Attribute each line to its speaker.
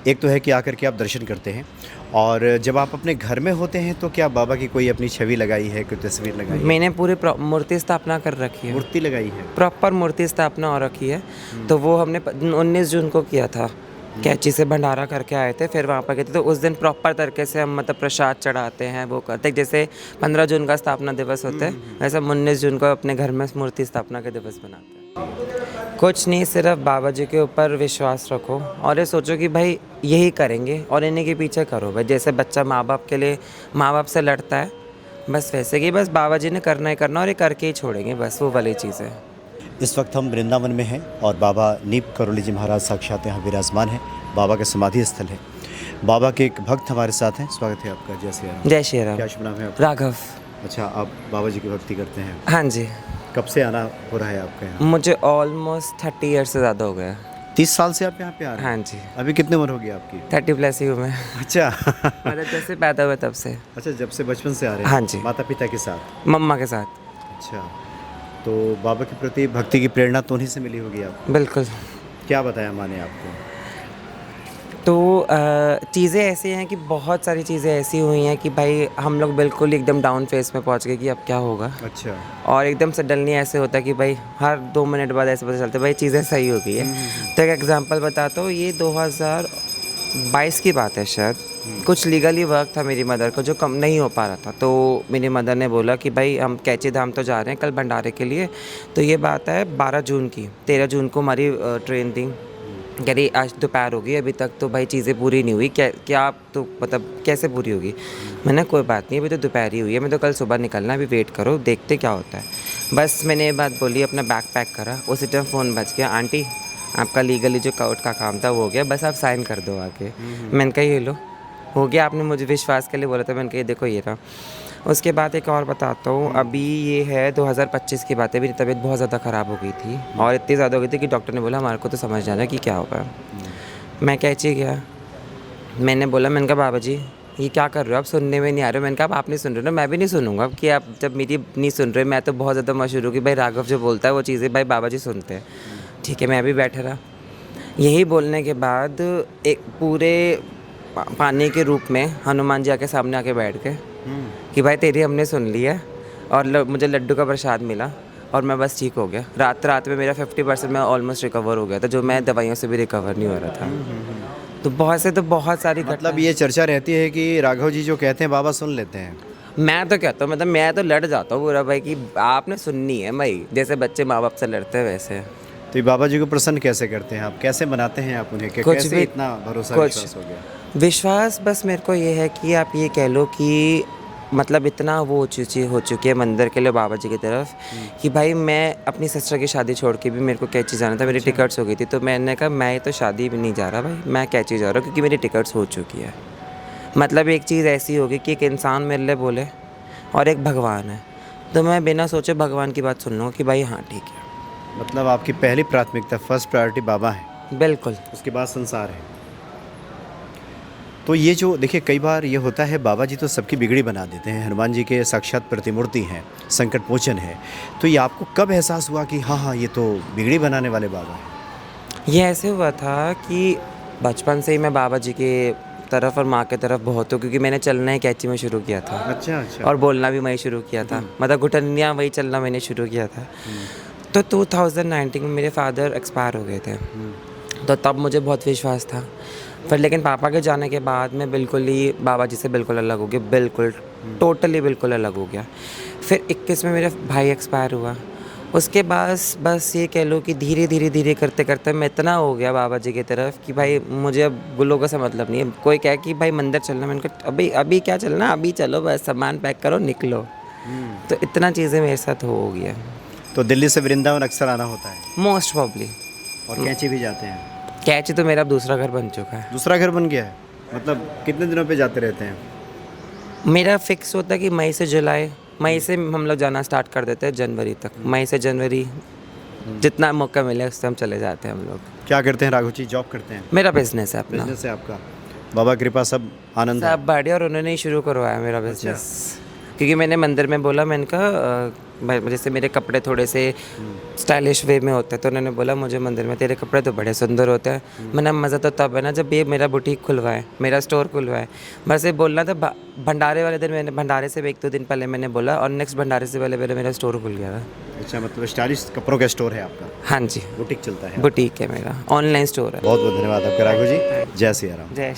Speaker 1: एक तो है कि आकर के आप दर्शन करते हैं, और जब आप अपने घर में होते हैं तो क्या बाबा की कोई अपनी छवि लगाई है, कोई तस्वीर लगाई है?
Speaker 2: मैंने पूरी मूर्ति स्थापना कर रखी है,
Speaker 1: मूर्ति लगाई है?
Speaker 2: प्रॉपर मूर्ति स्थापना हो रखी है। तो वो हमने 19 जून को किया था, कैंची से भंडारा करके आए थे, फिर वहाँ पर गए थे। तो उस दिन प्रॉपर तरीके से हम मतलब प्रसाद चढ़ाते हैं, वो करते हैं। जैसे 15 जून का स्थापना दिवस होता है, वैसे हम 19 जून को अपने घर में मूर्ति स्थापना का दिवस बनाते हैं। कुछ नहीं, सिर्फ बाबा जी के ऊपर विश्वास रखो और ये सोचो कि भाई यही करेंगे और इन्हीं के पीछे करो। भाई जैसे बच्चा माँ बाप के लिए माँ बाप से लड़ता है, बस वैसे कि बस बाबा जी ने करना ही करना और ये करके ही छोड़ेंगे, बस वो वाली चीज़ है।
Speaker 1: इस वक्त हम वृंदावन में हैं और बाबा नीप करोली जी महाराज साक्षात यहाँ विराजमान हैं। बाबा का समाधि स्थल है। बाबा के एक भक्त हमारे साथ हैं। स्वागत है आपका। जय श्री राम।
Speaker 2: जय श्री राम।
Speaker 1: क्या शुभ नाम है आपका?
Speaker 2: राघव।
Speaker 1: अच्छा, आप बाबा जी की भक्ति करते हैं?
Speaker 2: हाँ जी।
Speaker 1: कब से आना हो रहा है आपका यहाँ?
Speaker 2: मुझे ऑलमोस्ट 30 ईयर से ज़्यादा हो गया।
Speaker 1: 30 साल से आप यहाँ पे आ रहे हैं?
Speaker 2: हाँ जी।
Speaker 1: अभी कितनी उम्र होगी आपकी?
Speaker 2: 30+ ही हूँ मैं।
Speaker 1: अच्छा।
Speaker 2: मतलब जैसे पैदा हुआ तब से।
Speaker 1: अच्छा, जब से बचपन से आ रहे हैं?
Speaker 2: हाँ जी।
Speaker 1: माता पिता के साथ?
Speaker 2: मम्मा के साथ।
Speaker 1: अच्छा, तो बाबा के प्रति भक्ति की प्रेरणा तो उन्हीं से मिली होगी आपको?
Speaker 2: बिल्कुल।
Speaker 1: क्या बताया माने आपको?
Speaker 2: तो चीज़ें ऐसी हैं कि बहुत सारी चीज़ें ऐसी हुई हैं कि भाई हम लोग बिल्कुल एकदम डाउन फेस में पहुंच गए कि अब क्या होगा।
Speaker 1: अच्छा।
Speaker 2: और एकदम सडनली ऐसे होता है कि भाई हर 2 मिनट बाद ऐसे पता चलता है भाई चीज़ें सही हो गई है। तो एक एग्जांपल बताता हूँ, ये 2022 की बात है शायद। कुछ लीगली वर्क था मेरी मदर को जो कम नहीं हो पा रहा था, तो मेरी मदर ने बोला कि भाई हम कैची धाम तो जा रहे हैं कल भंडारे के लिए। तो ये बात है 12 जून की। 13 जून को हमारी ट्रेन थी। कह रही आज दोपहर होगी, अभी तक तो भाई चीज़ें पूरी नहीं हुई, क्या आप तो मतलब कैसे पूरी होगी? मैंने कोई बात नहीं, अभी तो दोपहर ही हुई है, मैं तो कल सुबह निकलना, अभी वेट करो देखते क्या होता है। बस मैंने ये बात बोली, अपना बैग पैक करा। उसी टाइम फ़ोन बज गया, आंटी आपका लीगली जो कोर्ट का काम था वो हो गया, बस आप साइन कर दो आके। मैंने कहा ये लो, हो गया। आपने मुझे विश्वास के लिए बोला था, मैंने कहा ये देखो ये रहा। उसके बाद एक और बताता हूँ, अभी ये है 2025 की बात है। मेरी तबीयत बहुत ज़्यादा ख़राब हो गई थी और इतनी ज़्यादा हो गई थी कि डॉक्टर ने बोला हमारे को तो समझ जाना है कि क्या होगा। मैं कैची गया, मैंने बोला, मैंने कहा बाबा जी ये क्या कर रहे हो आप, सुनने में नहीं आ रहे हो। मैंने कहा आप नहीं सुन रहे हो ना, मैं भी नहीं सुनूंगा। अब कि आप जब मेरी नहीं सुन रहे, मैं तो बहुत ज़्यादा मशहूर हूँ कि भाई राघव जो बोलता है वो चीज़ें भाई बाबा जी सुनते हैं। ठीक है, मैं भी बैठा रहा। यही बोलने के बाद एक पूरे पानी के रूप में हनुमान जी आके सामने आके बैठ गए कि भाई तेरी हमने सुन ली है। और मुझे लड्डू का प्रसाद मिला और मैं बस ठीक हो गया। रात में मेरा 50% मैं ऑलमोस्ट रिकवर हो गया था, जो मैं दवाइयों से भी रिकवर नहीं हो रहा था। तो बहुत सारी
Speaker 1: मतलब ये चर्चा रहती है कि राघव जी जो कहते हैं बाबा सुन लेते हैं।
Speaker 2: मैं तो कहता हूँ, मतलब मैं तो लड़ जाता हूँ पूरा भाई कि आपने सुननी है भाई, जैसे बच्चे माँ बाप से लड़ते हैं वैसे।
Speaker 1: तो ये बाबा जी को प्रसन्न कैसे करते हैं आप, कैसे बनाते हैं आप उन्हें,
Speaker 2: कुछ
Speaker 1: कैसे
Speaker 2: भी
Speaker 1: इतना भरोसा
Speaker 2: कुछ
Speaker 1: विश्वास हो गया?
Speaker 2: विश्वास बस मेरे को ये है कि आप ये कह लो कि मतलब इतना वो हो चुकी है मंदिर के लिए बाबा जी की तरफ कि भाई मैं अपनी सिस्टर की शादी छोड़ के भी मेरे को कैची जाना था। मेरी टिकट्स हो गई थी, तो मैंने कहा मैं तो शादी भी नहीं जा रहा भाई, मैं कैची जा रहा हूँ क्योंकि मेरी टिकट्स हो चुकी है। मतलब एक चीज़ ऐसी होगी कि एक इंसान मेरे लिए बोले और एक भगवान है, तो मैं बिना सोचे भगवान की बात सुन लूँगा कि भाई हाँ ठीक है।
Speaker 1: मतलब आपकी पहली प्राथमिकता, फर्स्ट प्रायोरिटी बाबा है,
Speaker 2: बिल्कुल।
Speaker 1: उसके बाद संसार है। तो ये जो देखिए कई बार ये होता है, बाबा जी तो सबकी बिगड़ी बना देते हैं, हनुमान जी के साक्षात प्रतिमूर्ति हैं, संकट मोचन है। तो ये आपको कब एहसास हुआ कि हाँ हाँ ये तो बिगड़ी बनाने वाले बाबा हैं?
Speaker 2: ये ऐसे हुआ था कि बचपन से ही मैं बाबा जी के तरफ और माँ के तरफ बहुत हूँ, क्योंकि मैंने चलना ही कैची में शुरू किया था।
Speaker 1: अच्छा अच्छा।
Speaker 2: और बोलना भी वही शुरू किया था, मतलब घुटनियाँ वही चलना मैंने शुरू किया था। तो 2019 में मेरे फादर एक्सपायर हो गए थे, तो तब मुझे बहुत विश्वास था। फिर लेकिन पापा के जाने के बाद मैं बिल्कुल ही बाबा जी से बिल्कुल अलग हो गया, बिल्कुल टोटली बिल्कुल अलग हो गया। फिर 21 में मेरा भाई एक्सपायर हुआ। उसके बाद बस ये कह लो कि धीरे करते करते मैं इतना हो गया बाबा जी की तरफ कि भाई मुझे अब लोगों से मतलब नहीं है। कोई कहे कि भाई मंदिर चलना, मैंने कहा अभी क्या चलना, अभी चलो बस सामान पैक करो निकलो। तो इतना चीज़ें मेरे साथ हो गया।
Speaker 1: तो दिल्ली से वृंदावन अक्सर आना होता है?
Speaker 2: Most probably.
Speaker 1: और कैंची भी जाते हैं?
Speaker 2: कैची तो मेरा अब दूसरा घर बन चुका है।
Speaker 1: दूसरा घर बन गया है? मतलब कितने दिनों पे जाते रहते हैं?
Speaker 2: मेरा फिक्स होता है कि मई से जुलाई, मई से हम लोग जाना स्टार्ट कर देते हैं जनवरी तक। मई से जनवरी जितना मौका मिले उससे हम चले जाते हैं हम लोग।
Speaker 1: क्या करते हैं राघव जी, जॉब करते हैं?
Speaker 2: मेरा बिजनेस है अपना।
Speaker 1: बिजनेस है आपका? बाबा कृपा सब आनंद है?
Speaker 2: सब बढ़िया, और उन्होंने ही शुरू करवाया मेरा बिजनेस। क्योंकि मैंने मंदिर में बोला, मैंने कहा जैसे मेरे कपड़े थोड़े से स्टाइलिश वे में होते हैं, तो उन्होंने बोला मुझे मंदिर में तेरे कपड़े तो बड़े सुंदर होते हैं। मैंने मज़ा तो तब है ना जब ये मेरा बुटीक खुलवाए, मेरा स्टोर खुलवाए। बस ये बोलना था। भंडारे वाले दिन मैंने, भंडारे से 1-2 दिन पहले मैंने बोला, और नेक्स्ट भंडारे से पहले पहले मेरा स्टोर खुल गया था।
Speaker 1: अच्छा, मतलब स्टाइलिश कपड़ों का स्टोर है आपका,
Speaker 2: हाँ जी,
Speaker 1: बुटीक चलता है।
Speaker 2: बुटीक है मेरा, ऑनलाइन स्टोर है।
Speaker 1: बहुत बहुत धन्यवाद आपका राघव जी। जय सिया राम।
Speaker 2: जय